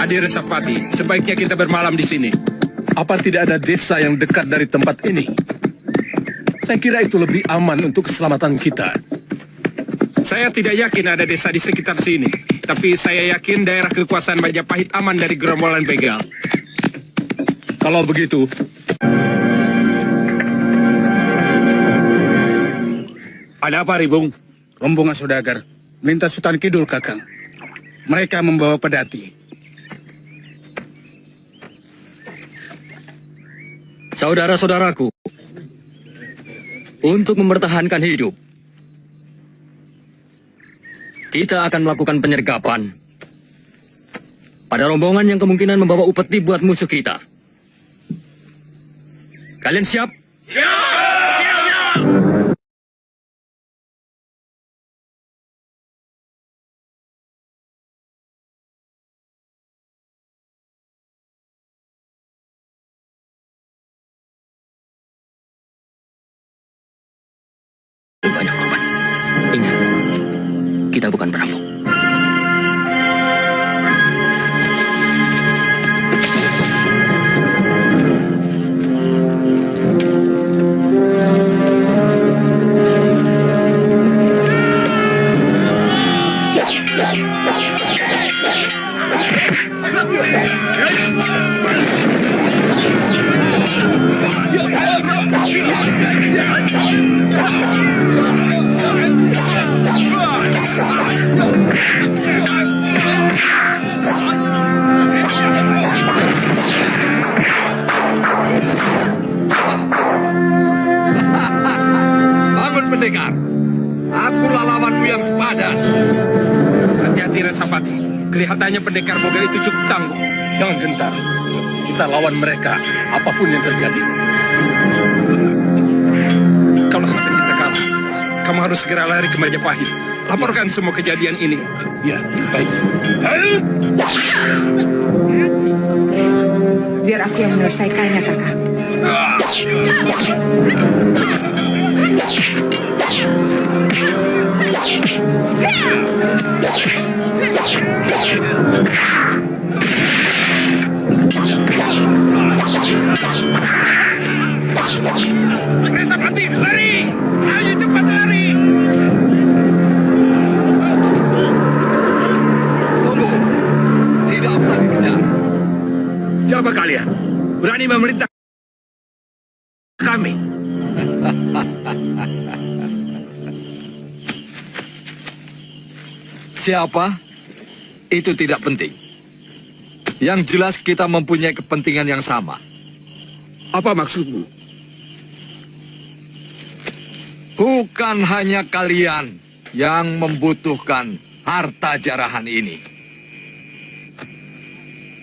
Adir Sapati, sebaiknya kita bermalam di sini. Apa tidak ada desa yang dekat dari tempat ini? Saya kira itu lebih aman untuk keselamatan kita. Saya tidak yakin ada desa di sekitar sini. Tapi saya yakin daerah kekuasaan Majapahit aman dari gerombolan begal. Kalau begitu... Ada apa, Ribung? Rombongan saudagar minta Sultan Kidul, Kakang. Mereka membawa pedati. Saudara-saudaraku, untuk mempertahankan hidup, kita akan melakukan penyergapan pada rombongan yang kemungkinan membawa upeti buat musuh kita. Kalian siap? Siap! Banyak korban. Ingat, kita bukan perampok. Bangun pendekar. Akulah lawanmu yang sepadan. Hati-hati Resapati. Kelihatannya pendekar boga itu cukup tangguh. Jangan gentar. Kita lawan mereka, apapun yang terjadi. Kalau sampai kita kalah, kamu harus segera lari ke Majapahit. Laporkan semua kejadian ini. Ya, baik. Biar aku yang menyelesaikannya, Kakak. Resapati, lari! Ayo cepat lari! Tunggu. Tidak usah dikejar. Siapa kalian? Berani memerintah kami? Siapa? Itu tidak penting. Yang jelas kita mempunyai kepentingan yang sama. Apa maksudmu? Bukan hanya kalian yang membutuhkan harta jarahan ini.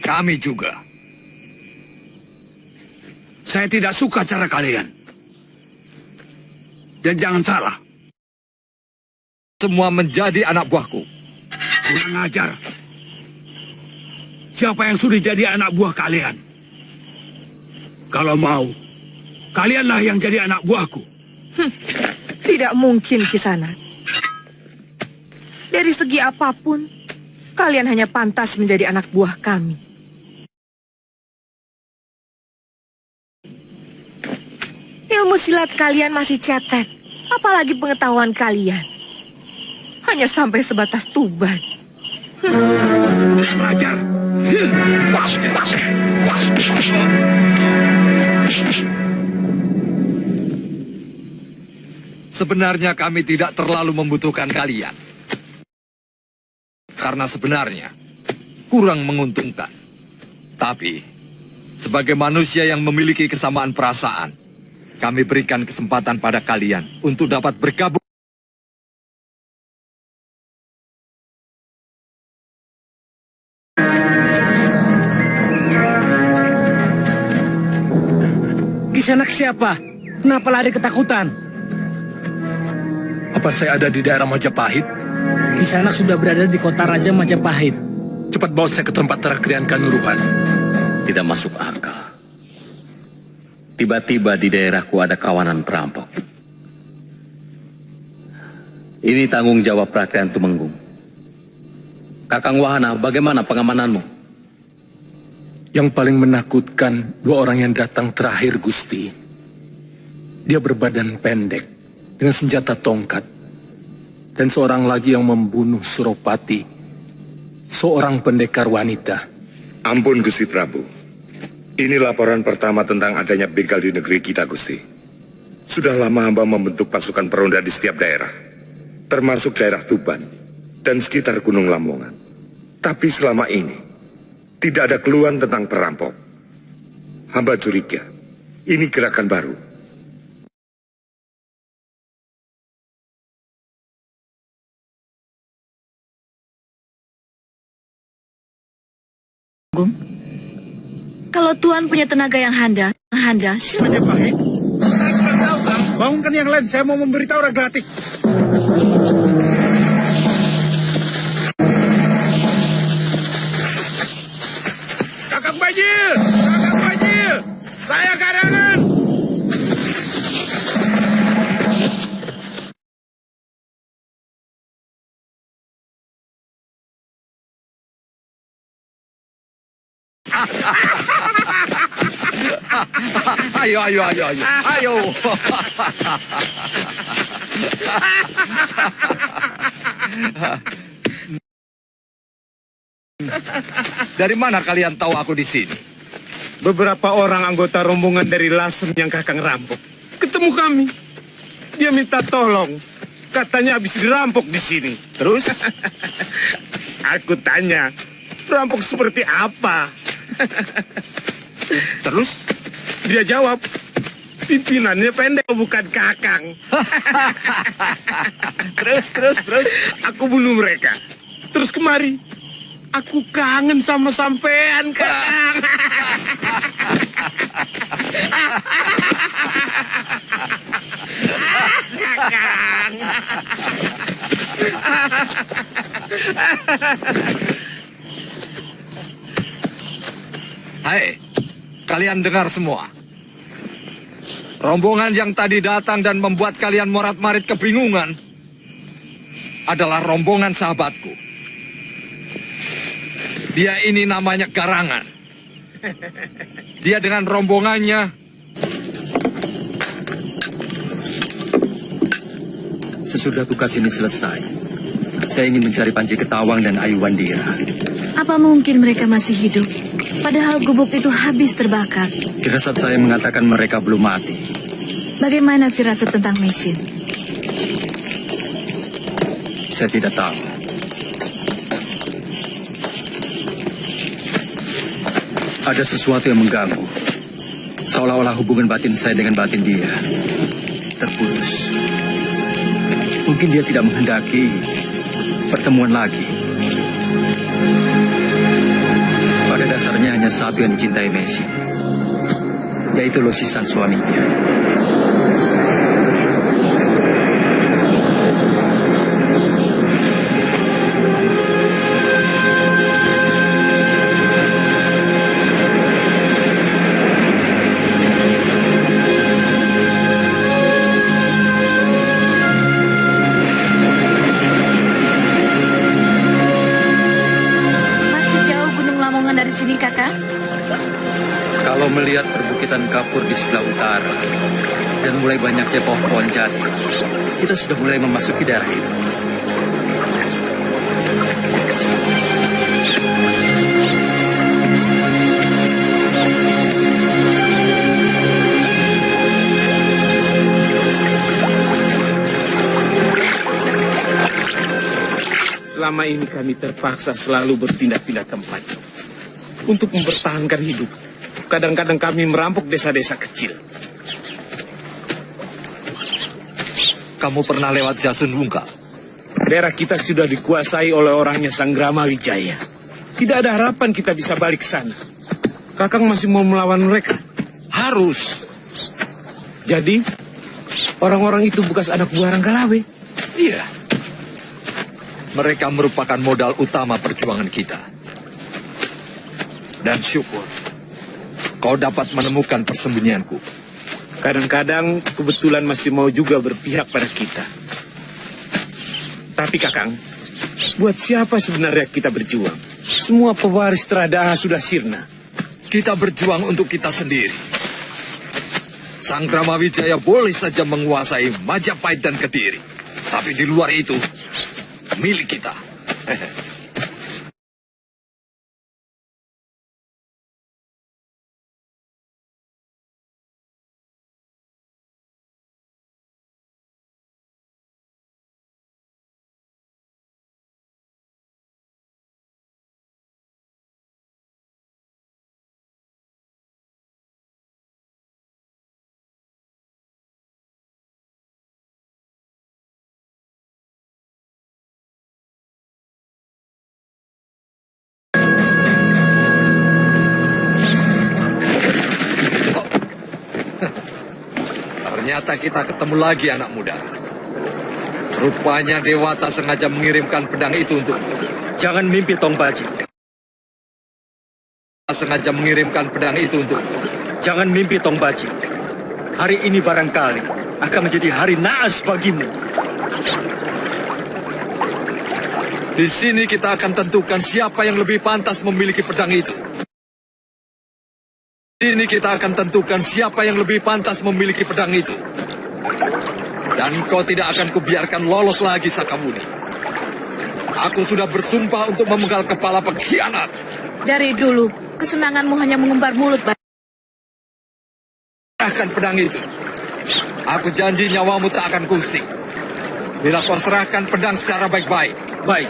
Kami juga. Saya tidak suka cara kalian. Dan jangan salah, Semua menjadi anak buahku. kurang ajar. Siapa yang sudah jadi anak buah kalian? Kalau mau, kalianlah yang jadi anak buahku. Tidak mungkin, Kisanak. Dari segi apapun, kalian hanya pantas menjadi anak buah kami. Ilmu silat kalian masih cetek, apalagi pengetahuan kalian. Hanya sampai sebatas tuban. Kurang ajar. Sebenarnya kami tidak terlalu membutuhkan kalian. Karena sebenarnya kurang menguntungkan. Tapi, sebagai manusia yang memiliki kesamaan perasaan, kami berikan kesempatan pada kalian untuk dapat bergabung. Kisanak siapa? Kenapa lari ketakutan? Apa saya ada di daerah Majapahit? Kisanak sudah berada di kota Raja Majapahit. Cepat bawa saya ke tempat Terakrian Kanuruhan. Tidak masuk akal. Tiba-tiba di daerahku ada kawanan perampok. Ini tanggung jawab Prakryan Tumenggung. Kakang Wahana, bagaimana pengamananmu? Yang paling menakutkan dua orang yang datang terakhir, Gusti. Dia berbadan pendek dengan senjata tongkat. Dan seorang lagi yang membunuh Suropati, seorang pendekar wanita. Ampun Gusti Prabu. Ini laporan pertama tentang adanya begal di negeri kita, Gusti. Sudah lama hamba membentuk pasukan peronda di setiap daerah, termasuk daerah Tuban dan sekitar Gunung Lamongan. Tapi selama ini, tidak ada keluhan tentang perampok. Hamba curiga, ini gerakan baru. Kalau Tuan punya tenaga yang handal, Majapahit, bangunkan yang lain. Saya mau memberitahu Raglatik. Kakang Bajil! Kakang Bajil! Saya karangan! Ayo. Dari mana kalian tahu aku di sini? Beberapa orang anggota rombongan dari Lasem yang Kakang rampok ketemu kami. Dia minta tolong. Katanya habis dirampok di sini. Terus? Aku tanya, perampok seperti apa? Terus? Dia jawab, pimpinannya pendek, bukan Kakang. Terus? Aku bunuh mereka. Terus kemari. Aku kangen sama sampean, Kakang. Kakang. Hai, kalian dengar semua. Rombongan yang tadi datang dan membuat kalian morat-marit kebingungan adalah rombongan sahabatku. Dia ini namanya Garangan. Dia dengan rombongannya Sesudah tugas ini selesai, saya ingin mencari Panji Ketawang dan Ayu Wandira. apa mungkin mereka masih hidup? Padahal gubuk itu habis terbakar. Firasat saya mengatakan mereka belum mati. Bagaimana firasat tentang Mesin? Saya tidak tahu. Ada sesuatu yang mengganggu. Seolah-olah hubungan batin saya dengan batin dia terputus. Mungkin dia tidak menghendaki pertemuan lagi. Pada dasarnya hanya satu yang dicintai Messi, yaitu Losisan suaminya. Dari sini, Kakak? Kalau melihat perbukitan kapur di sebelah utara dan mulai banyaknya pohon-pohon jati, kita sudah mulai memasuki daerah itu. Selama ini kami terpaksa selalu berpindah-pindah tempat untuk mempertahankan hidup. Kadang-kadang kami merampok desa-desa kecil. Kamu pernah lewat Jasun Wungka? Daerah kita sudah dikuasai oleh orangnya Sanggrama Wijaya. Tidak ada harapan kita bisa balik ke sana. Kakang masih mau melawan mereka? Harus. Jadi, orang-orang itu bekas anak buah Ranggalawe? Iya. Mereka merupakan modal utama perjuangan kita. Dan syukur kau dapat menemukan persembunyianku. Kadang-kadang kebetulan masih mau juga berpihak pada kita. Tapi Kakang, buat siapa sebenarnya kita berjuang? Semua pewaris Tradaha sudah sirna. kita berjuang untuk kita sendiri. Sang Brahmawijaya boleh saja menguasai Majapahit dan Kediri. Tapi di luar itu, milik kita. Ternyata kita ketemu lagi, anak muda. Rupanya Dewata sengaja mengirimkan pedang itu untukmu. Jangan mimpi, Tong Baji. Sengaja mengirimkan pedang itu untukmu. Jangan mimpi, Tong Baji. Hari ini barangkali akan menjadi hari naas bagimu. Di sini kita akan tentukan siapa yang lebih pantas memiliki pedang itu. Di sini kita akan tentukan siapa yang lebih pantas memiliki pedang itu. Dan kau tidak akan kubiarkan lolos lagi, Sakamuni. Aku sudah bersumpah untuk memenggal kepala pengkhianat. Dari dulu, kesenanganmu hanya mengumbar mulut. Serahkan pedang itu. Aku janji nyawamu tak akan kusik. Bila kau serahkan pedang secara baik-baik. Baik.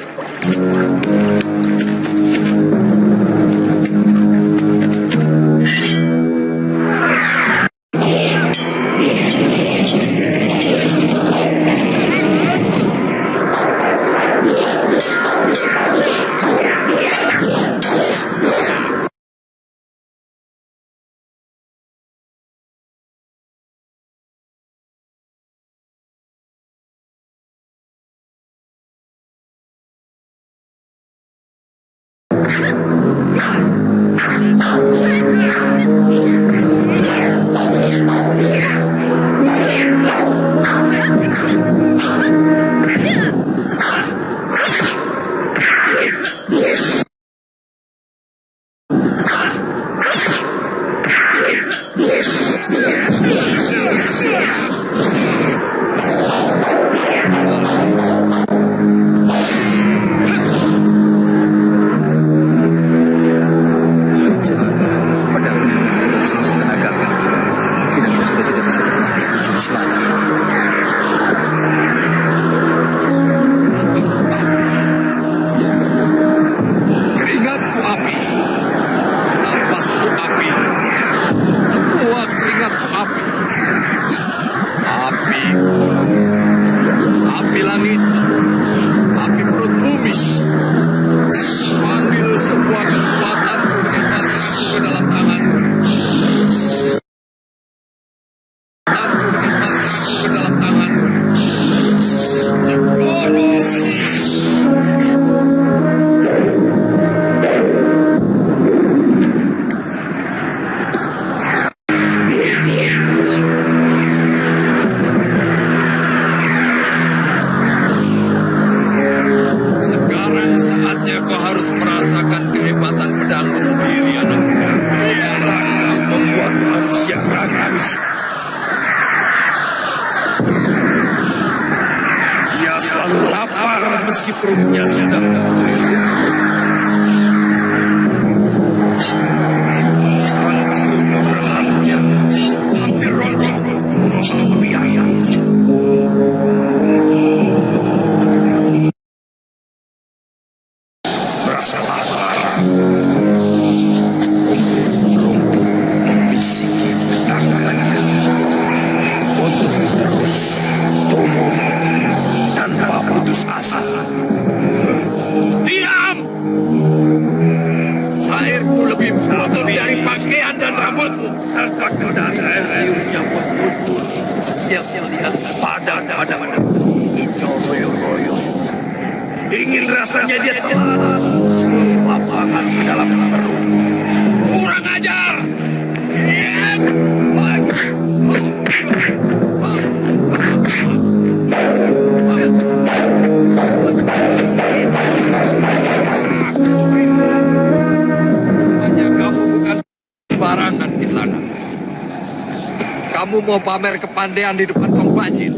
Aku mau pamer kepandaian di depan Tong Bajin.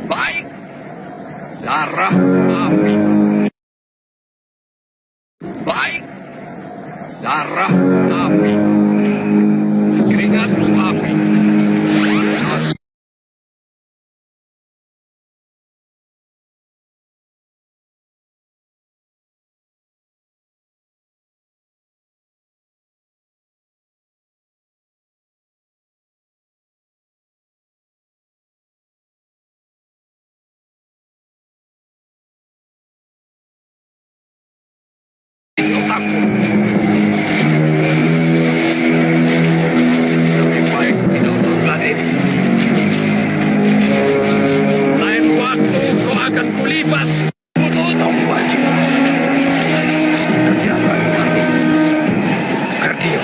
Baik. Darah api. Baik. Darah api. Keringat api. Isi otakku. Lebih baik tidak usah berladeni. Lain waktu kau akan kulibas. Butuh Tong Bajin. Ternyata lagi. Kerdil.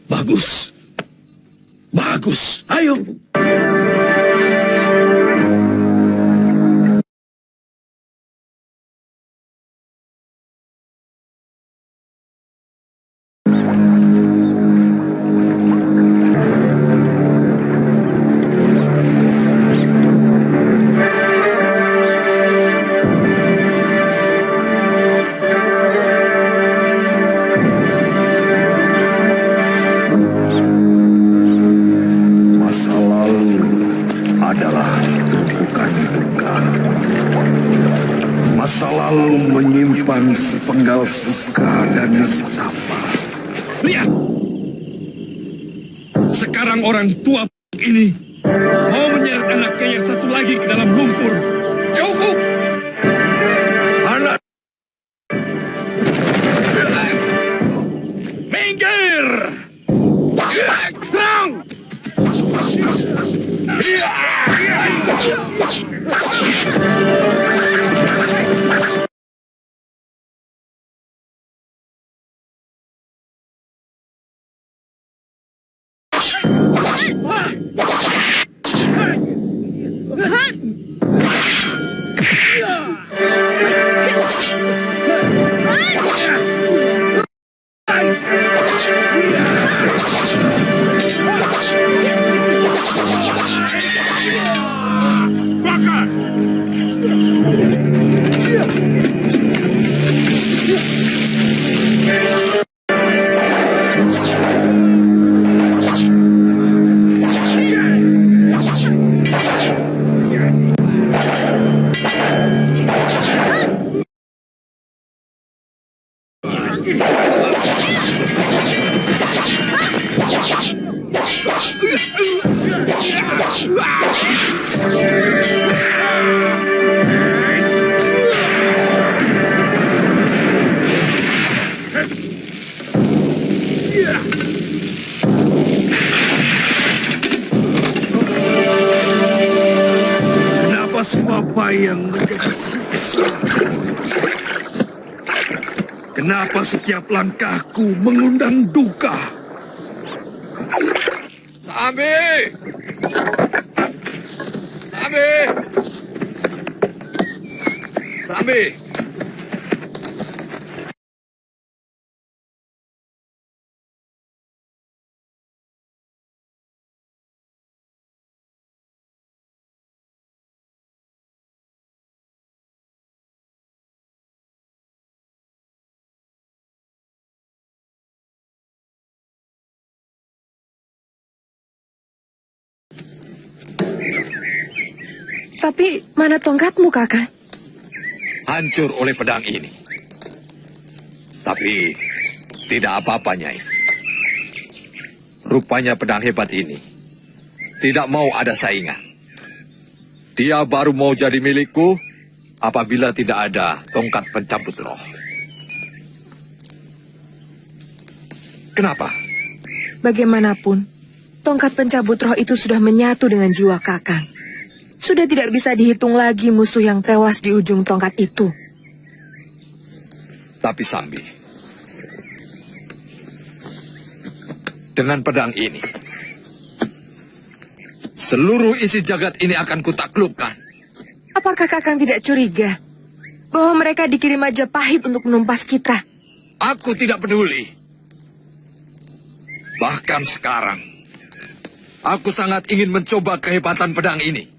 Bagus. Bagus. Ayo. Masa lalu adalah tumpukan duka. Masa lalu menyimpan sepenggal suka dan nestapa. Lihat. Sekarang orang tua ini mau menyeret anaknya yang satu lagi ke dalam lumpur. Cukup. Anak. Minggir. Serang. Kenapa semua bayang menjadi siksa? Kenapa setiap langkahku mengundang duka? Sambi! Sambi! Sambi! Tapi mana tongkatmu, Kakak? Hancur oleh pedang ini. Tapi tidak apa-apa, Nyai. Rupanya pedang hebat ini tidak mau ada saingan. Dia baru mau jadi milikku apabila tidak ada tongkat pencabut roh. Kenapa? Bagaimanapun, tongkat pencabut roh itu sudah menyatu dengan jiwa Kakang. Sudah tidak bisa dihitung lagi musuh yang tewas di ujung tongkat itu. Tapi Sambi, dengan pedang ini, seluruh isi jagat ini akan kutaklukkan. Apakah Kakang tidak curiga bahwa mereka dikirim Majapahit untuk menumpas kita? Aku tidak peduli. Bahkan sekarang, aku sangat ingin mencoba kehebatan pedang ini.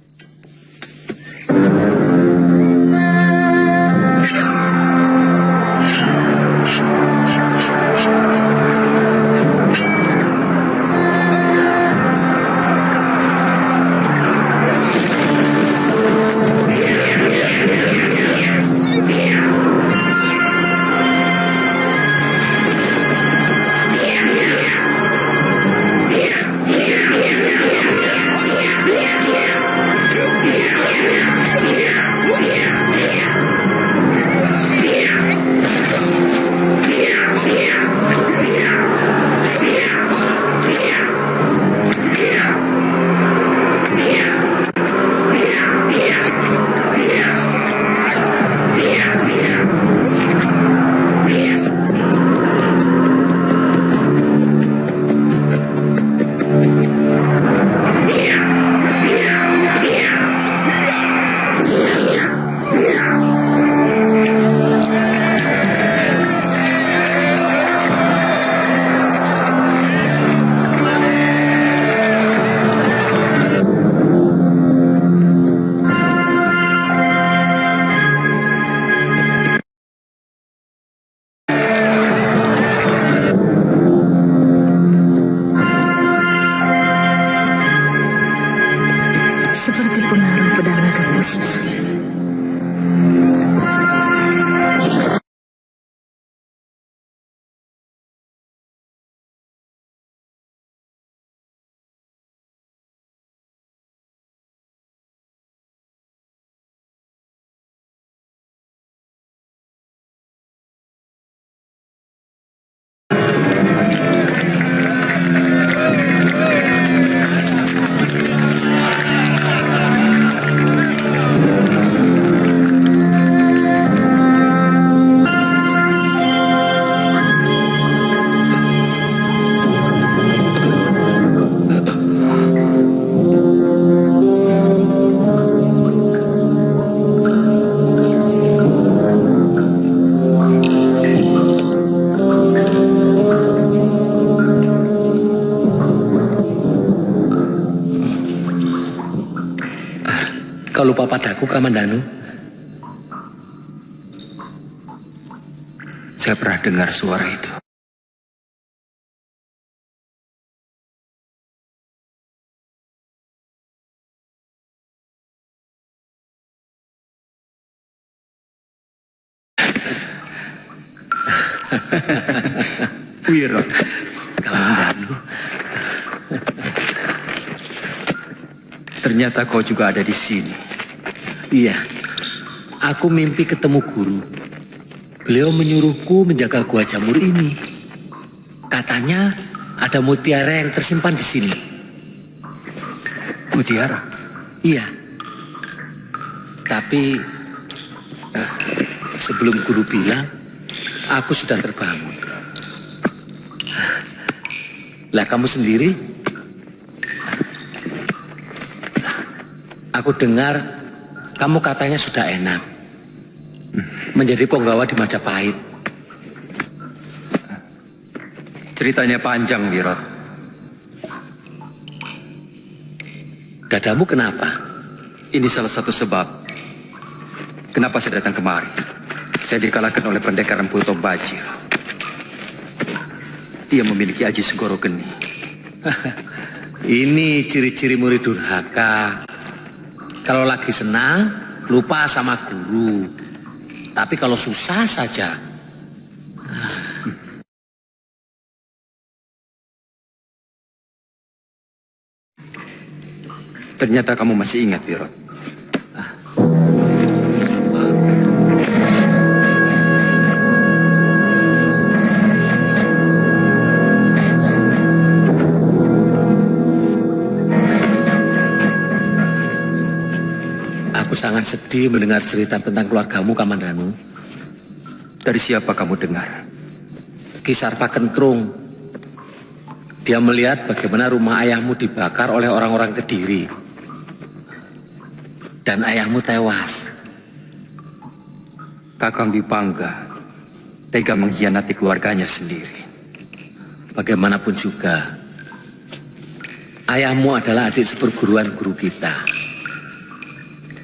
Seperti pengaruh pedang naga puspa. Kau lupa padaku, Kamandanu? Saya pernah dengar suara itu. Wiro, Kamandanu. ternyata kau juga ada di sini. Iya, aku mimpi ketemu guru. Beliau menyuruhku menjaga gua jamur ini. Katanya ada mutiara yang tersimpan di sini. Mutiara? Iya. Tapi sebelum guru bilang, aku sudah terbangun. Lah kamu sendiri? Aku dengar kamu katanya sudah enak menjadi penggawa di Majapahit. Ceritanya panjang, Wirot. Dadamu kenapa? Ini salah satu sebab kenapa saya datang kemari. Saya dikalahkan oleh pendekar Emputo Bajir. Dia memiliki aji Segoro Geni. Ini ciri-ciri murid durhaka. Kalau lagi senang, lupa sama guru. Tapi kalau susah saja. Ternyata kamu masih ingat, Wirot. sangat sedih mendengar cerita tentang keluargamu, Kamandanu. Dari siapa kamu dengar? Kisar Pak Kentrung. Dia melihat bagaimana rumah ayahmu dibakar oleh orang-orang Kediri. Dan ayahmu tewas. Kakang Dipangga tega mengkhianati keluarganya sendiri. Bagaimanapun juga, ayahmu adalah adik seperguruan guru kita.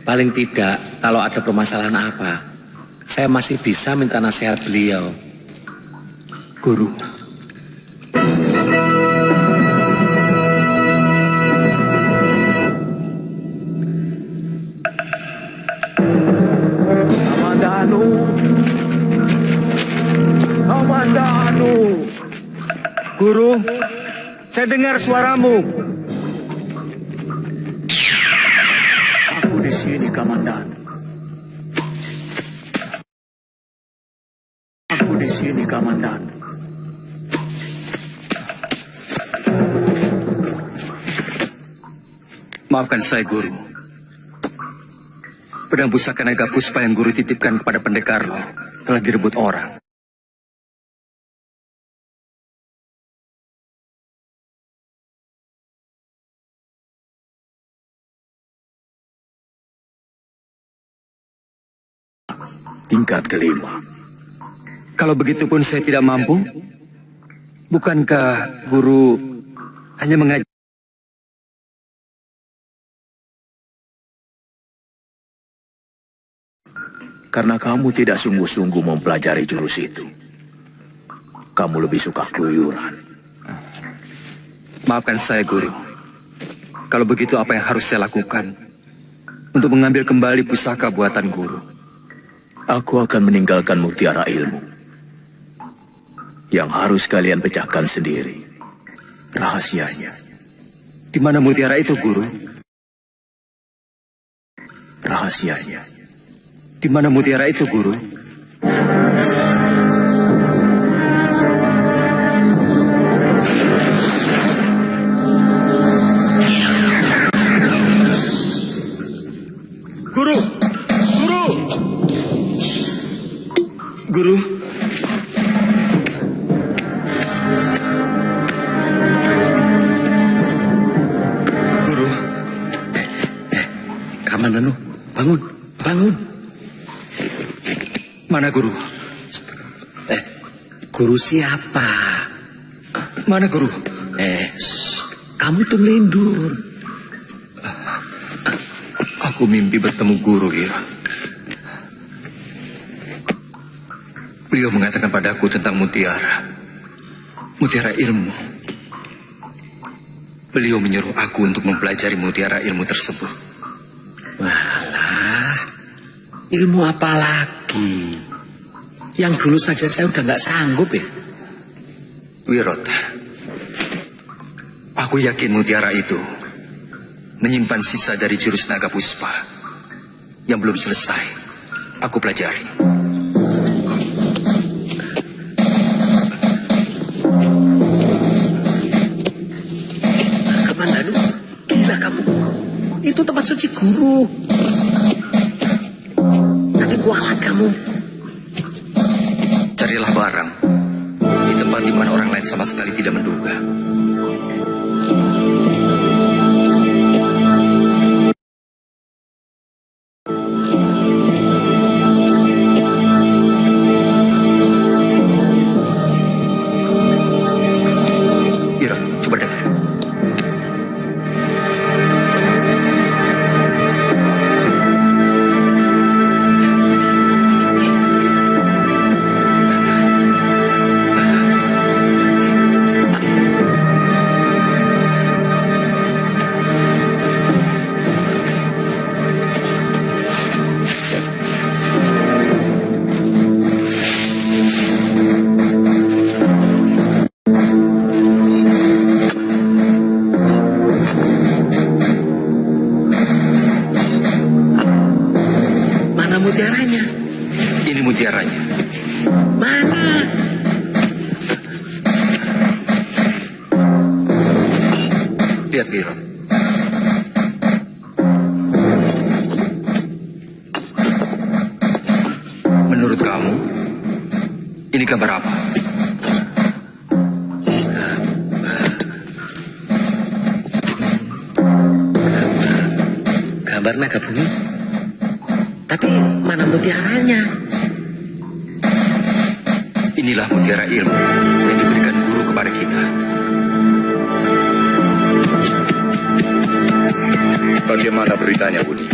Paling tidak, kalau ada permasalahan apa, saya masih bisa minta nasihat beliau. Guru, Kamandanu. Guru, saya dengar suaramu. Aku di sini, Kamandanu. Aku di sini, Kamandanu. Maafkan saya, Guru. Pedang pusaka naga puspa yang Guru titipkan kepada pendekar lo telah direbut orang. Tingkat kelima. Kalau begitu pun saya tidak mampu. Bukankah Guru hanya mengajar? Karena kamu tidak sungguh-sungguh mempelajari jurus itu. Kamu lebih suka keluyuran. Maafkan saya, Guru. Kalau begitu apa yang harus saya lakukan untuk mengambil kembali pusaka buatan Guru? Aku akan meninggalkan mutiara ilmu. Yang harus kalian pecahkan sendiri. Rahasianya. Di mana mutiara itu, Guru? Rahasianya. Di mana mutiara itu, Guru? Guru! Guru! Guru! Guru! Kamandanu, bangun, bangun. Mana Guru? Guru siapa? Mana Guru? Kamu tuh melindur. Aku mimpi bertemu Guru, Ira. Beliau mengatakan padaku tentang mutiara. Mutiara ilmu. Beliau menyuruh aku untuk mempelajari mutiara ilmu tersebut. Walah, ilmu apa lagi? Yang dulu saja saya udah nggak sanggup ya. Wirot, aku yakin mutiara itu menyimpan sisa dari jurus naga puspa yang belum selesai aku pelajari. Kamandanu, gila kamu. Itu tempat suci Guru. Nanti kualat kamu. Carilah barang di tempat di mana orang lain sama sekali tidak menduga. Ira, coba dengar. Mutiaranya. Ini mutiaranya. Mana? Lihat, Wirot. Ini kabar apa? Gambar naga bumi. Tapi mana mutiaranya? Inilah mutiara ilmu yang diberikan guru kepada kita. Bagaimana beritanya, Budi?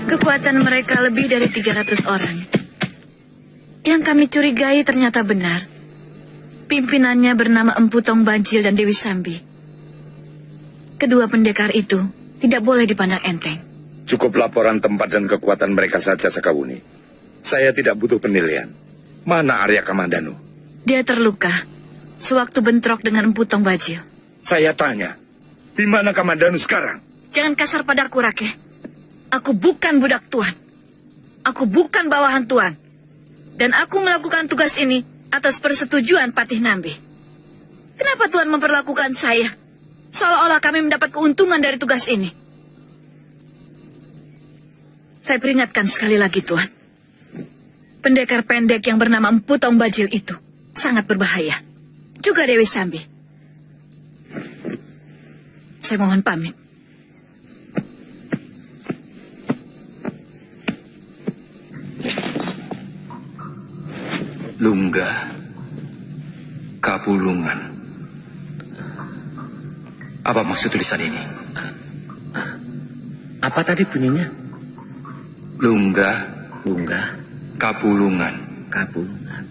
Kekuatan mereka lebih dari 300 orang. Yang kami curigai ternyata benar. Pimpinannya bernama Empu Tong Bajil dan Dewi Sambi. Kedua pendekar itu tidak boleh dipandang enteng. Cukup laporan tempat dan kekuatan mereka saja, Sakawuni. Saya tidak butuh penilaian. Mana Arya Kamandanu? Dia terluka sewaktu bentrok dengan Empu Tong Bajil. Saya tanya, di mana Kamandanu sekarang? Jangan kasar padaku, Rake. Aku bukan budak Tuan. Aku bukan bawahan Tuan. Dan aku melakukan tugas ini atas persetujuan Patih Nambe. Kenapa Tuan memperlakukan saya seolah-olah kami mendapat keuntungan dari tugas ini? Saya peringatkan sekali lagi, Tuan. Pendekar pendek yang bernama Empu Tong Bajil itu sangat berbahaya. Juga Dewi Sambi. Saya mohon pamit. Lungga, Kapulungan. Apa maksud tulisan ini? Apa tadi bunyinya? Lungga, Kapulungan. Kapulungan.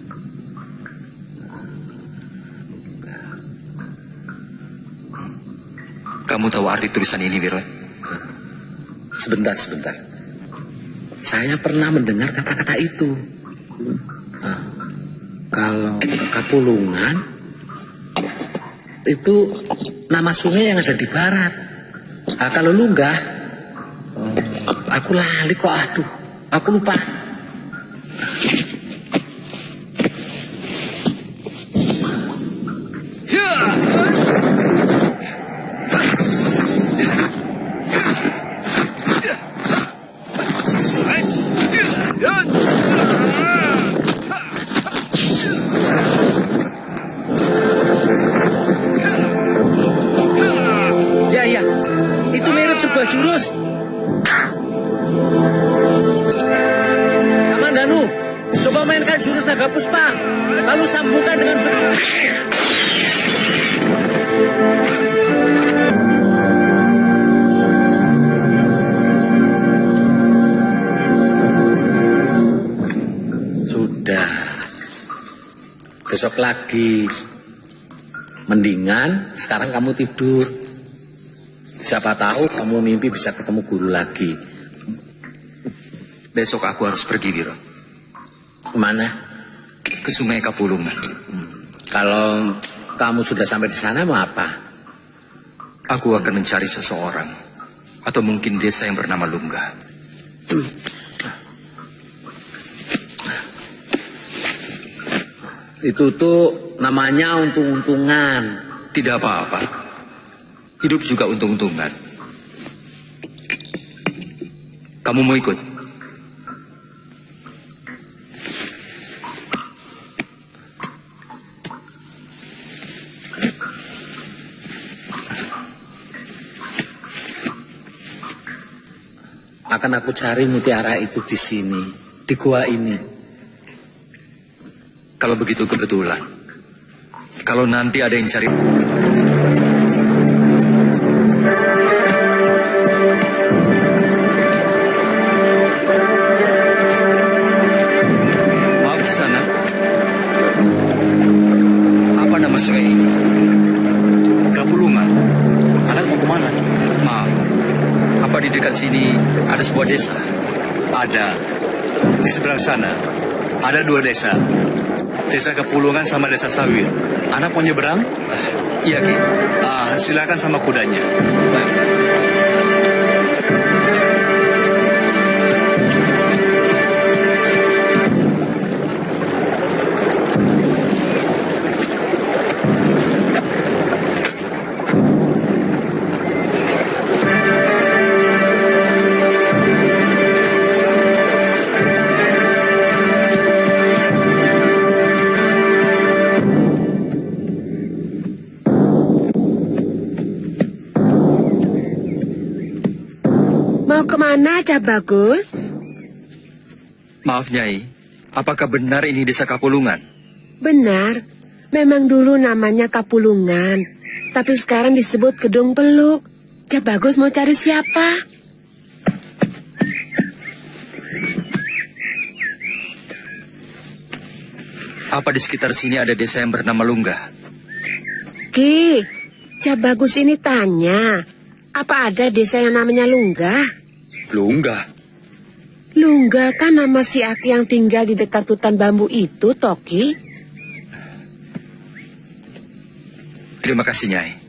Kamu tahu arti tulisan ini, Wiro? Sebentar. Saya pernah mendengar kata-kata itu. Kalau Kapulungan itu nama sungai yang ada di barat. Kalau Lunggah, aku lali kok, aduh, aku lupa. Ya, itu mirip sebuah jurus. Kamandanu, coba mainkan jurus naga puspa, lalu sambungkan dengan bentuk. Sudah. Besok lagi. Mendingan sekarang kamu tidur. Siapa tahu kamu mimpi bisa ketemu guru lagi. Besok aku harus pergi, Wiro. Kemana? Ke Sungai Kapulungan. Kalau kamu sudah sampai di sana mau apa? Aku akan mencari seseorang. Atau mungkin desa yang bernama Lungga. Itu tuh namanya untung-untungan. Tidak apa-apa. Hidup juga untung-untungan. Kamu mau ikut? Akan aku cari mutiara itu di sini, di gua ini. Kalau begitu kebetulan. Kalau nanti ada yang cari... Maaf, di sana. Apa nama sungai ini? Kapulungan. Anak mau kemana? Maaf. Apa di dekat sini ada sebuah desa? Ada. Di seberang sana ada 2 desa. Desa Kapulungan sama Desa Sawir. Anak mau nyeberang? Iya, Ki. Silakan sama kudanya. Baik. Kemana, Cak Bagus? Maaf, Nyai. Apakah benar ini desa Kapulungan? Benar. Memang dulu namanya Kapulungan. Tapi sekarang disebut Gedung Peluk. Cak Bagus mau cari siapa? Apa di sekitar sini ada desa yang bernama Lunggah? Ki, Cak Bagus ini tanya. Apa ada desa yang namanya Lunggah? Lunggah? Lunggah kan nama si Aki yang tinggal di dekat hutan bambu itu, Toki. Terima kasih, Nyai.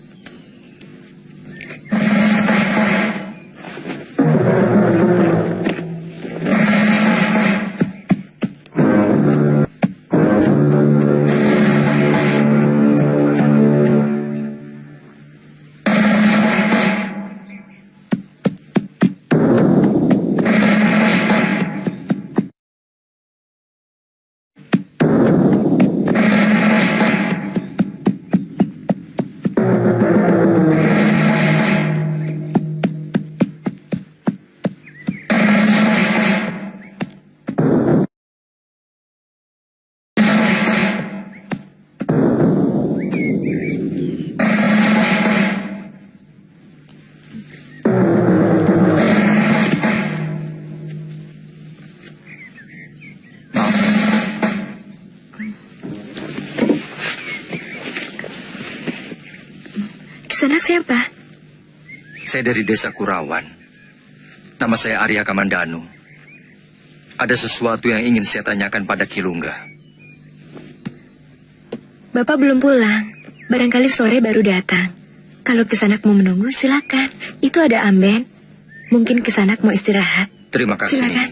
Kisanak siapa? Saya dari desa Kurawan. Nama saya Arya Kamandanu. Ada sesuatu yang ingin saya tanyakan pada Ki Lunggah. Bapak belum pulang. Barangkali sore baru datang. Kalau Kisanak mau menunggu, silakan. Itu ada amben. Mungkin Kisanak mau istirahat. Terima kasih. Silakan.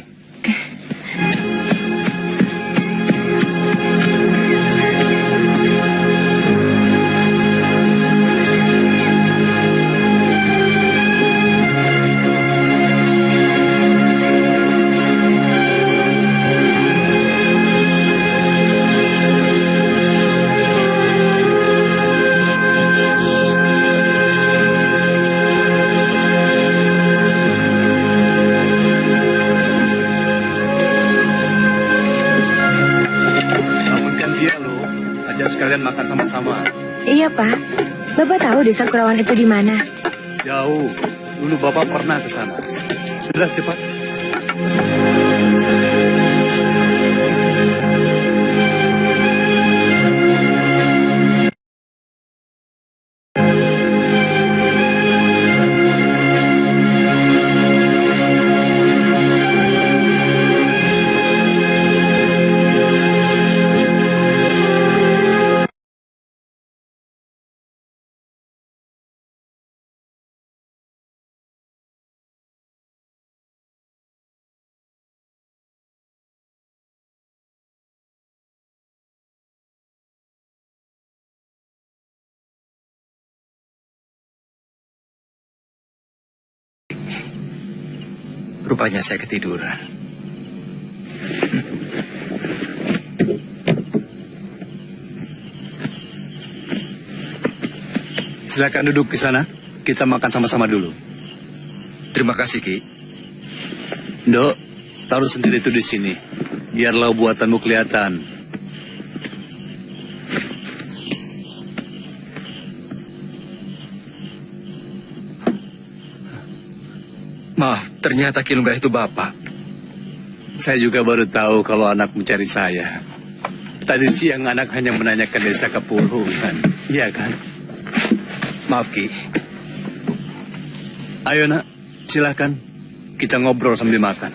Sekalian makan sama-sama. Iya, Pak. Bapak tahu desa Kurawan itu di mana? Jauh. Dulu Bapak pernah ke sana. Sudah cepat. Rupanya saya ketiduran. Silakan duduk di sana. Kita makan sama-sama dulu. Terima kasih, Ki. Ndok, taruh sendiri itu di sini. Biarlah buatanmu kelihatan. Maaf, ternyata Ki Lunggah itu Bapak. Saya juga baru tahu kalau anak mencari saya. Tadi siang anak hanya menanyakan desa Kapulungan. Iya kan? Maaf, Ki. Ayo, Nak. Silakan. Kita ngobrol sambil makan.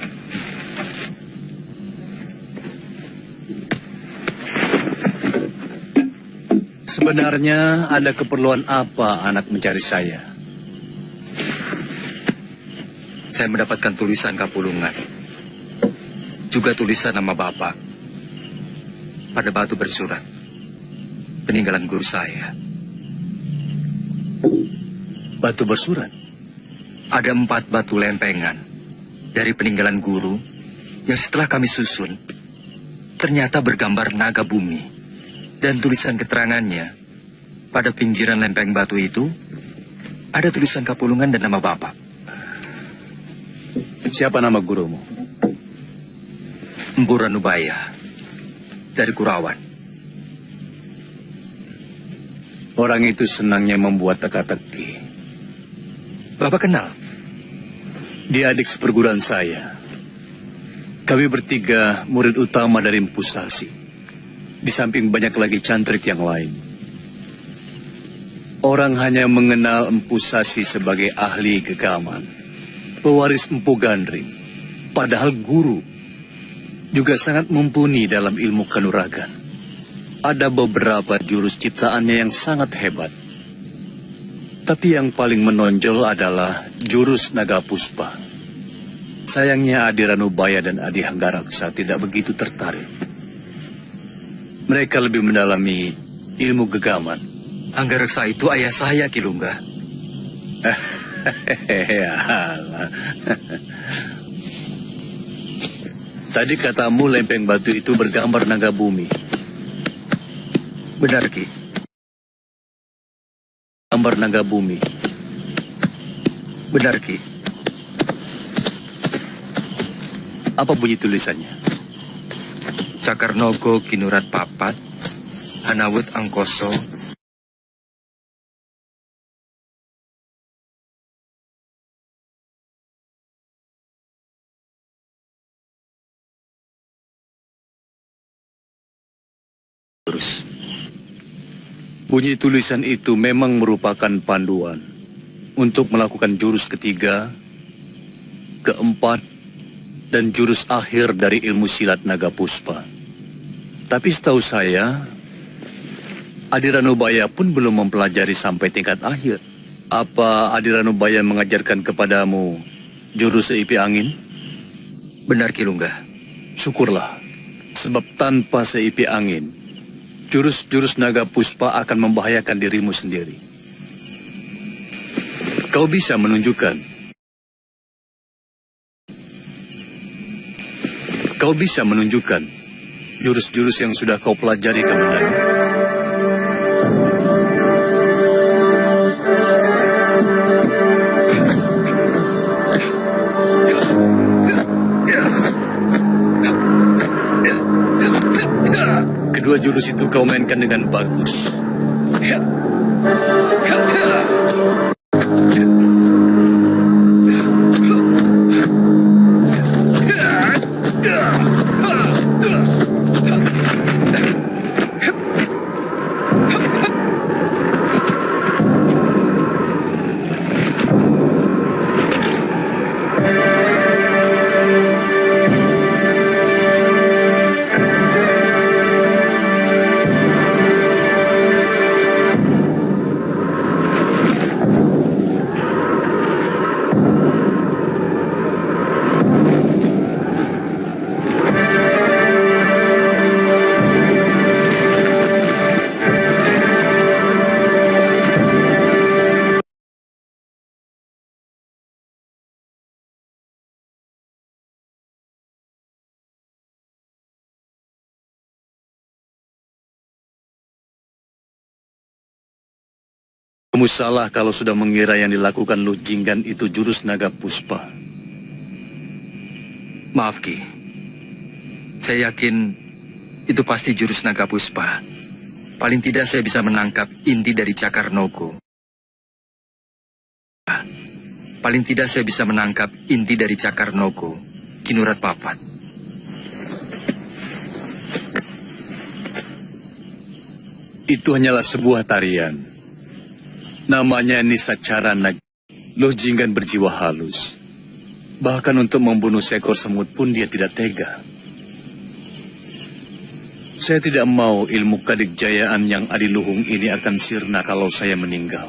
Sebenarnya ada keperluan apa anak mencari saya? Saya mendapatkan tulisan Kapulungan. Juga tulisan nama Bapak. Pada batu bersurat. Peninggalan guru saya. Batu bersurat? Ada 4 batu lempengan. Dari peninggalan guru. Yang setelah kami susun. Ternyata bergambar naga bumi. Dan tulisan keterangannya. Pada pinggiran lempeng batu itu. Ada tulisan Kapulungan dan nama Bapak. Siapa nama gurumu? Empu Ranubaya dari Kurawan. Orang itu senangnya membuat teka-teki. Bapak kenal? Dia adik seperguruan saya. Kami bertiga murid utama dari Empu Sasi. Di samping banyak lagi cantrik yang lain. Orang hanya mengenal Empu Sasi sebagai ahli gegaman, pewaris Empu Gandring. Padahal guru juga sangat mumpuni dalam ilmu kanuragan. Ada beberapa jurus ciptaannya yang sangat hebat. Tapi yang paling menonjol adalah jurus Naga Puspa. Sayangnya Adi Ranubaya dan Adi Hanggaraksa tidak begitu tertarik. Mereka lebih mendalami ilmu gegaman. Hanggaraksa itu ayah saya, Ki Lungga. Tadi katamu lempeng batu itu bergambar naga bumi. Benar, Ki. Gambar naga bumi. Benar, Ki. Apa bunyi tulisannya? Cakarnogo Kinurat Papat, Hanawut Angkoso, terus. Bunyi tulisan itu memang merupakan panduan untuk melakukan jurus ketiga, keempat, dan jurus akhir dari ilmu silat Naga Puspa. Tapi setahu saya, Adi Ranubaya pun belum mempelajari sampai tingkat akhir. Apa Adi Ranubaya mengajarkan kepadamu jurus seipi angin? Benar, Ki Lungga. Syukurlah, sebab tanpa seipi angin, jurus-jurus Naga Puspa akan membahayakan dirimu sendiri. Kau bisa menunjukkan. Kau bisa menunjukkan jurus-jurus yang sudah kau pelajari, Kamandanu. Kedua jurus itu kau mainkan dengan bagus. Kamu salah kalau sudah mengira yang dilakukan Lu Jinggan itu jurus Naga Puspa. Maaf, Ki. Saya yakin itu pasti jurus Naga Puspa. Paling tidak saya bisa menangkap inti dari Cakarnogo. Paling tidak saya bisa menangkap inti dari Cakarnogo, Kinurat Papat. Itu hanyalah sebuah tarian. Namanya Nisacara Nag. Lu Jinggan berjiwa halus. Bahkan untuk membunuh seekor semut pun dia tidak tega. Saya tidak mau ilmu kadikjayaan yang adiluhung ini akan sirna kalau saya meninggal.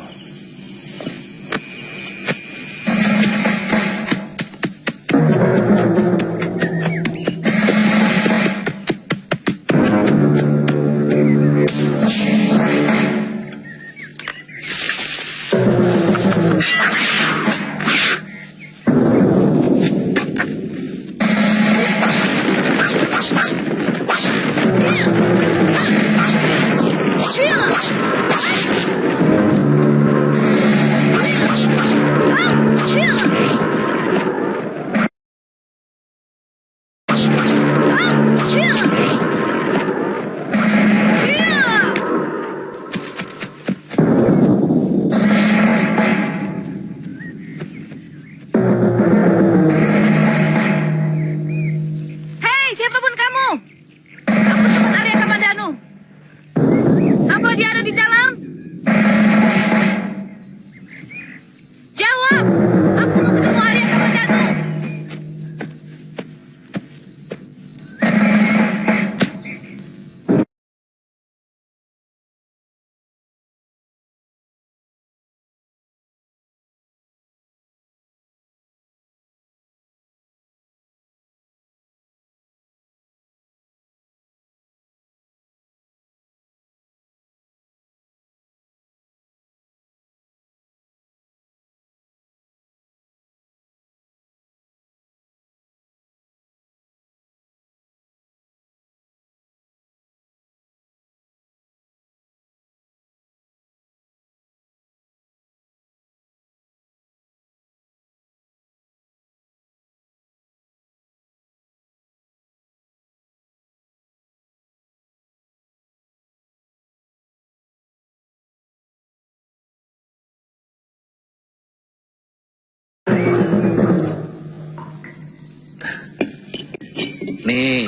Nih,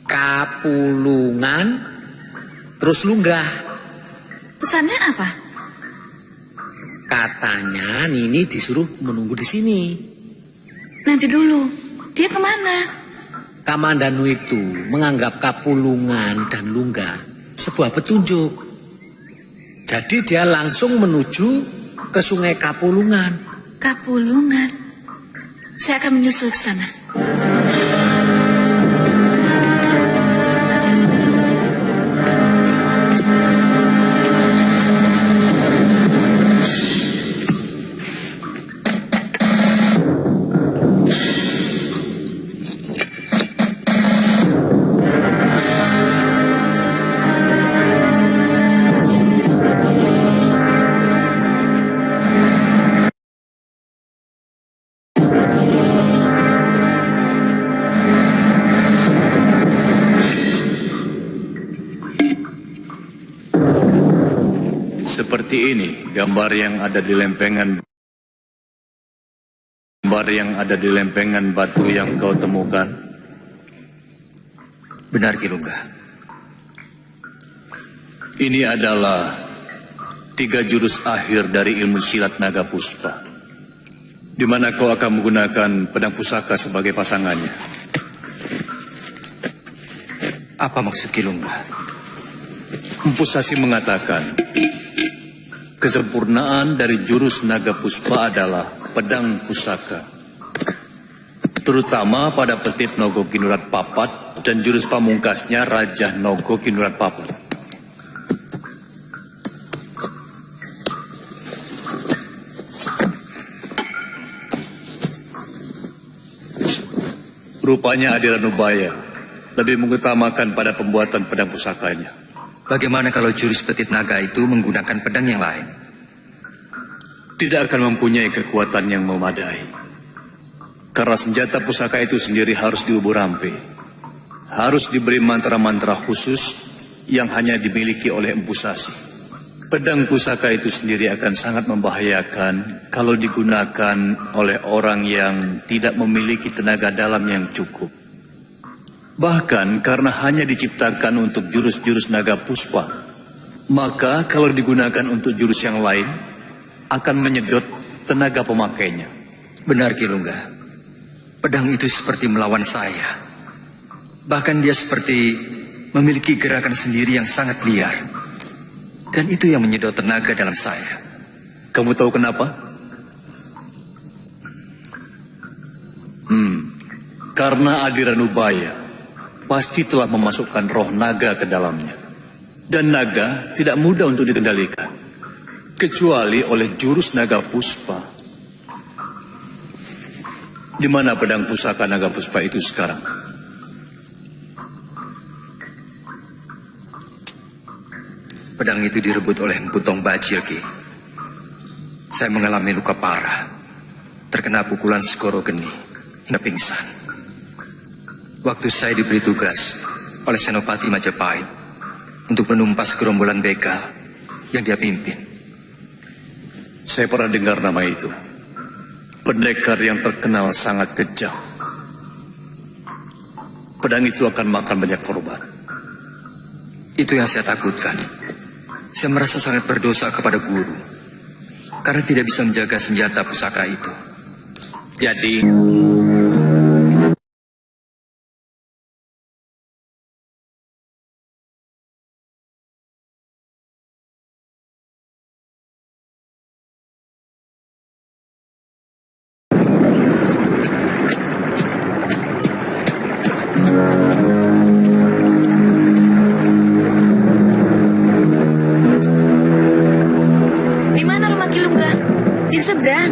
Kapulungan, terus Lunggah. Pesannya apa? Katanya Nini disuruh menunggu di sini. Nanti dulu, dia kemana? Kamandanu itu menganggap Kapulungan dan Lunggah sebuah petunjuk. Jadi dia langsung menuju ke Sungai Kapulungan. Kapulungan. Saya akan menyusul ke sana. Seperti ini gambar yang ada di lempengan batu yang kau temukan. Benar, Ki Lunggah. Ini adalah 3 jurus akhir dari ilmu silat naga puspa, di mana kau akan menggunakan pedang pusaka sebagai pasangannya. Apa maksud Ki Lunggah? Empu Sasi mengatakan kesempurnaan dari jurus naga puspa adalah pedang pusaka, terutama pada Petit Nogo Kinurat Papat dan jurus pamungkasnya Raja Nogo Kinurat Papat. Rupanya Adiranubaya lebih mengutamakan pada pembuatan pedang pusakanya. Bagaimana kalau jurus Petit Naga itu menggunakan pedang yang lain? Tidak akan mempunyai kekuatan yang memadai. Karena senjata pusaka itu sendiri harus diubur rampe. Harus diberi mantra-mantra khusus yang hanya dimiliki oleh Empu Sasi. Pedang pusaka itu sendiri akan sangat membahayakan kalau digunakan oleh orang yang tidak memiliki tenaga dalam yang cukup. Bahkan karena hanya diciptakan untuk jurus-jurus naga puspa, maka kalau digunakan untuk jurus yang lain, akan menyedot tenaga pemakainya. Benar, Ki Lunggah. Pedang itu seperti melawan saya. Bahkan dia seperti memiliki gerakan sendiri yang sangat liar. Dan itu yang menyedot tenaga dalam saya. Kamu tahu kenapa? Karena Adiranubaya pasti telah memasukkan roh naga ke dalamnya. Dan naga tidak mudah untuk dikendalikan, kecuali oleh jurus naga puspa. Di mana pedang pusaka naga puspa itu sekarang? Pedang itu direbut oleh Empu Tong Bacil, Ki. Saya mengalami luka parah, terkena pukulan Segoro Geni hingga pingsan. Waktu saya diberi tugas oleh Senopati Majapahit untuk menumpas gerombolan begal yang dia pimpin. Saya pernah dengar nama itu. Pendekar yang terkenal sangat kejam. Pedang itu akan makan banyak korban. Itu yang saya takutkan. Saya merasa sangat berdosa kepada guru karena tidak bisa menjaga senjata pusaka itu. Jadi Di mana rumah Ki Lunggah? Di seberang.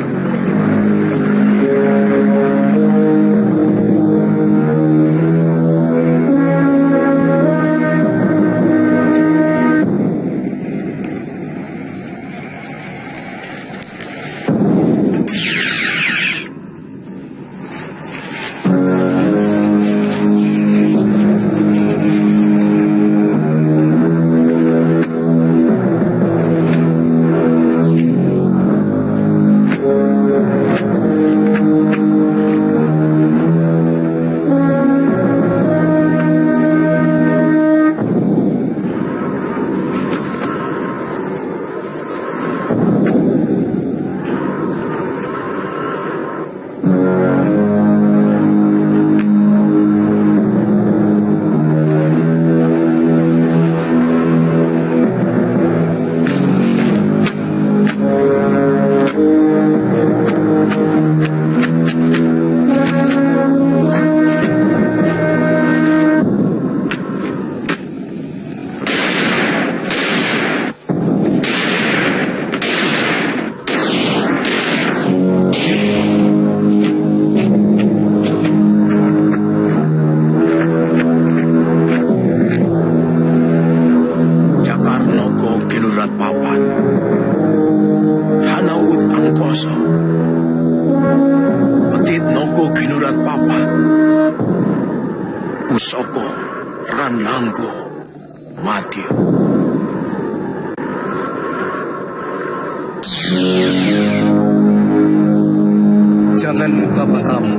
tapa kamu.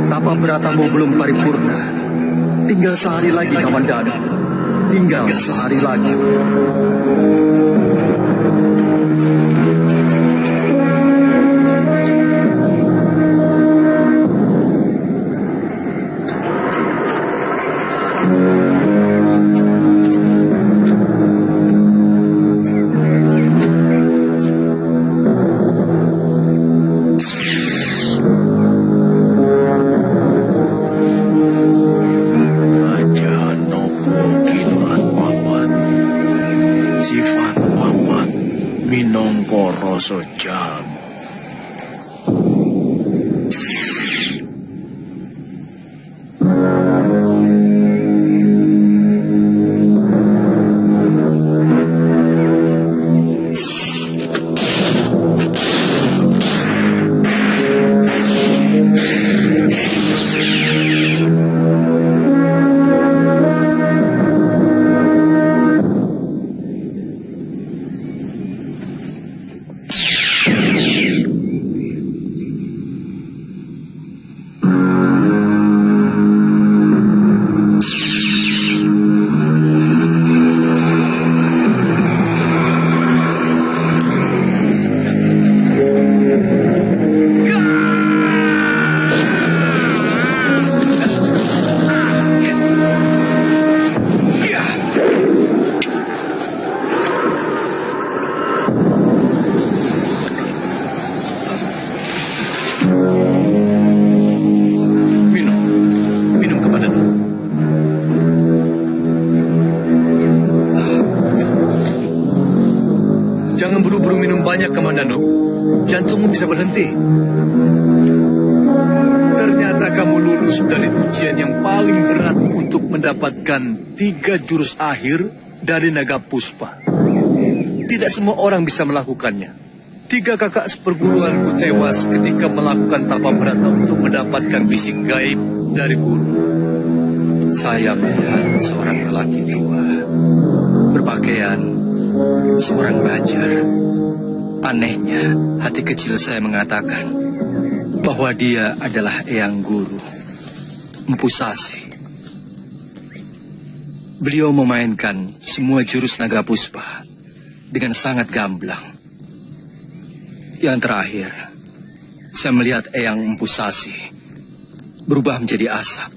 Tapa beratamu belum paripurna. Tinggal sehari lagi, Kamandanu. Tinggal sehari lagi. Rasa jamu. Jangan buru-buru minum banyak, Kamandanu. Jantungmu bisa berhenti. Ternyata kamu lulus dari ujian yang paling berat untuk mendapatkan 3 jurus akhir dari Naga Puspa. Tidak semua orang bisa melakukannya. 3 kakak seperguruanku tewas ketika melakukan tapa berata untuk mendapatkan bisik gaib dari guru. Saya melihat seorang lelaki tua, berpakaian seorang bajar. Anehnya, hati kecil saya mengatakan bahwa dia adalah Eyang Guru, Empu Sasi. Beliau memainkan semua jurus Naga Puspa dengan sangat gamblang. Yang terakhir, saya melihat Eyang Empu Sasi berubah menjadi asap.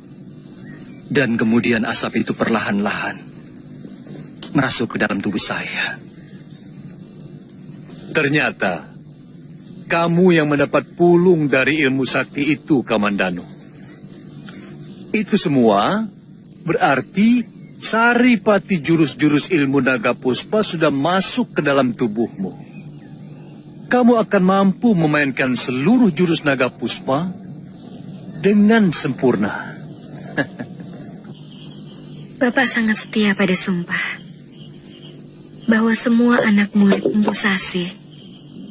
Dan kemudian asap itu perlahan-lahan merasuk ke dalam tubuh saya. Ternyata, kamu yang mendapat pulung dari ilmu sakti itu, Kamandanu. Itu semua berarti saripati jurus-jurus ilmu Naga Puspa sudah masuk ke dalam tubuhmu. Kamu akan mampu memainkan seluruh jurus Naga Puspa dengan sempurna. Bapak sangat setia pada sumpah bahwa semua anak murid Empu Sasi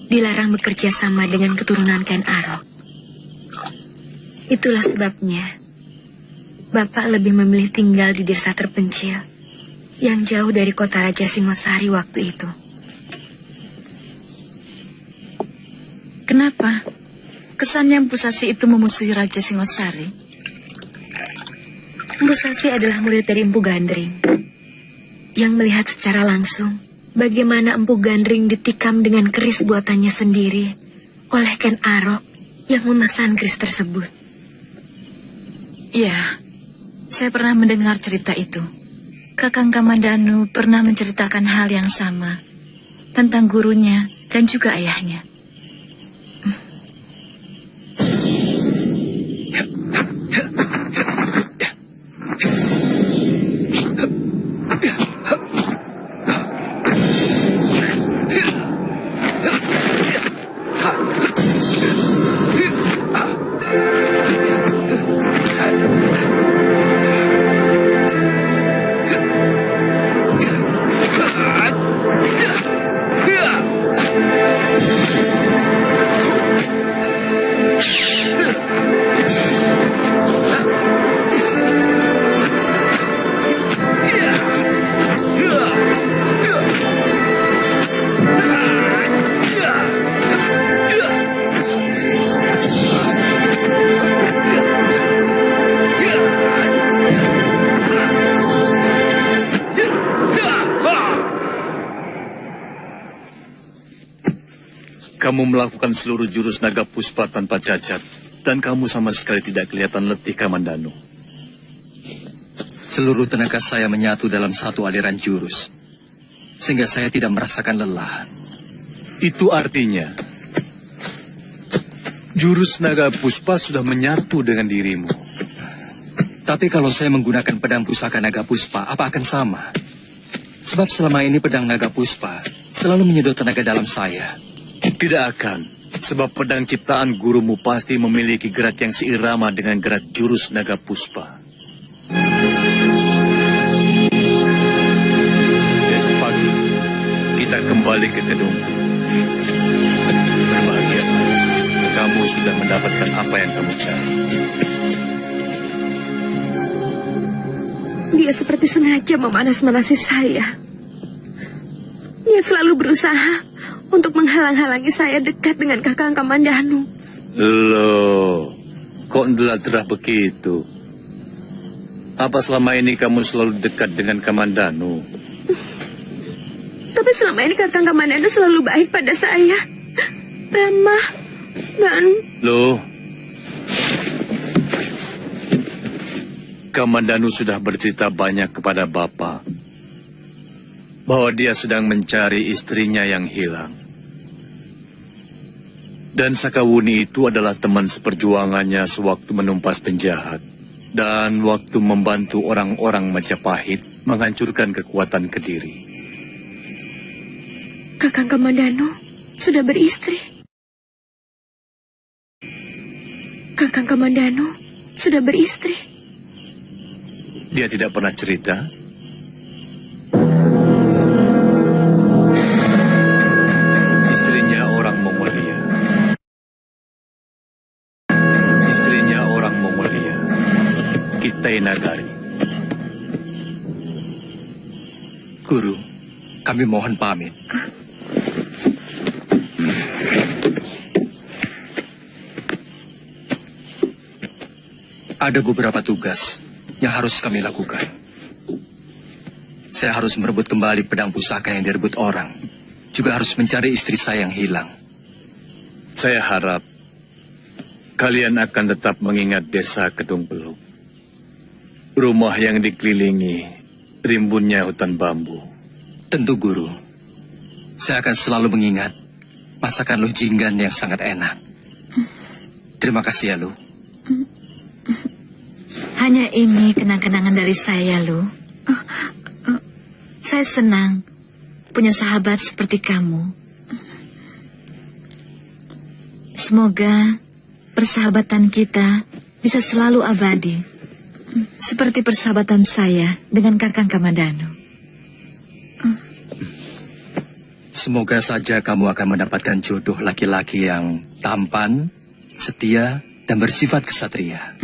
dilarang bekerja sama dengan keturunan Ken Arok. Itulah sebabnya Bapak lebih memilih tinggal di desa terpencil yang jauh dari kota Raja Singosari waktu itu. Kenapa? Kesannya Empu Sasi itu memusuhi Raja Singosari. Empu Sasi adalah murid dari Empu Gandring yang melihat secara langsung bagaimana Empu Gandring ditikam dengan keris buatannya sendiri oleh Ken Arok yang memesan keris tersebut. Iya, saya pernah mendengar cerita itu. Kakang Kamandanu pernah menceritakan hal yang sama tentang gurunya dan juga ayahnya. Kamu melakukan seluruh jurus naga puspa tanpa cacat, dan kamu sama sekali tidak kelihatan letih, Kamandanu. Seluruh tenaga saya menyatu dalam satu aliran jurus, sehingga saya tidak merasakan lelah. Itu artinya, jurus naga puspa sudah menyatu dengan dirimu. Tapi kalau saya menggunakan pedang pusaka naga puspa, apa akan sama? Sebab selama ini pedang naga puspa selalu menyedot tenaga dalam saya. Tidak akan, sebab pedang ciptaan gurumu pasti memiliki gerak yang seirama dengan gerak jurus naga puspa. Besok pagi, kita kembali ke gedungku. Berbahagialah, kamu sudah mendapatkan apa yang kamu cari. Dia seperti sengaja memanas-manasi saya. Dia selalu berusaha untuk menghalang-halangi saya dekat dengan Kakang Kamandanu. Loh, kok ndelat-derah begitu? Apa selama ini kamu selalu dekat dengan Kamandanu? Tapi selama ini Kakang Kamandanu selalu baik pada saya. Ramah dan... Loh, Kamandanu sudah bercerita banyak kepada Bapak bahwa dia sedang mencari istrinya yang hilang. Dan Sakawuni itu adalah teman seperjuangannya sewaktu menumpas penjahat dan waktu membantu orang-orang Majapahit menghancurkan kekuatan Kediri. Kakang Kamandanu sudah beristri. Kakang Kamandanu sudah beristri. Dia tidak pernah cerita. Istrinya orang Mongolia. Kitai Nagari. Guru, kami mohon pamit. Ada beberapa tugas yang harus kami lakukan. Saya harus merebut kembali pedang pusaka yang direbut orang. Juga harus mencari istri saya yang hilang. Saya harap kalian akan tetap mengingat desa Kedung Peluk. Rumah yang dikelilingi rimbunnya hutan bambu. Tentu, Guru. Saya akan selalu mengingat masakan Luh Jinggan yang sangat enak. Terima kasih ya, Luh. Hanya ini kenang-kenangan dari saya, Lu. Saya senang punya sahabat seperti kamu. Semoga persahabatan kita bisa selalu abadi. Seperti persahabatan saya dengan Kakang Kamandanu. Semoga saja kamu akan mendapatkan jodoh laki-laki yang tampan, setia, dan bersifat kesatria.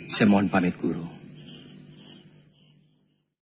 Saya mohon pamit, Guru.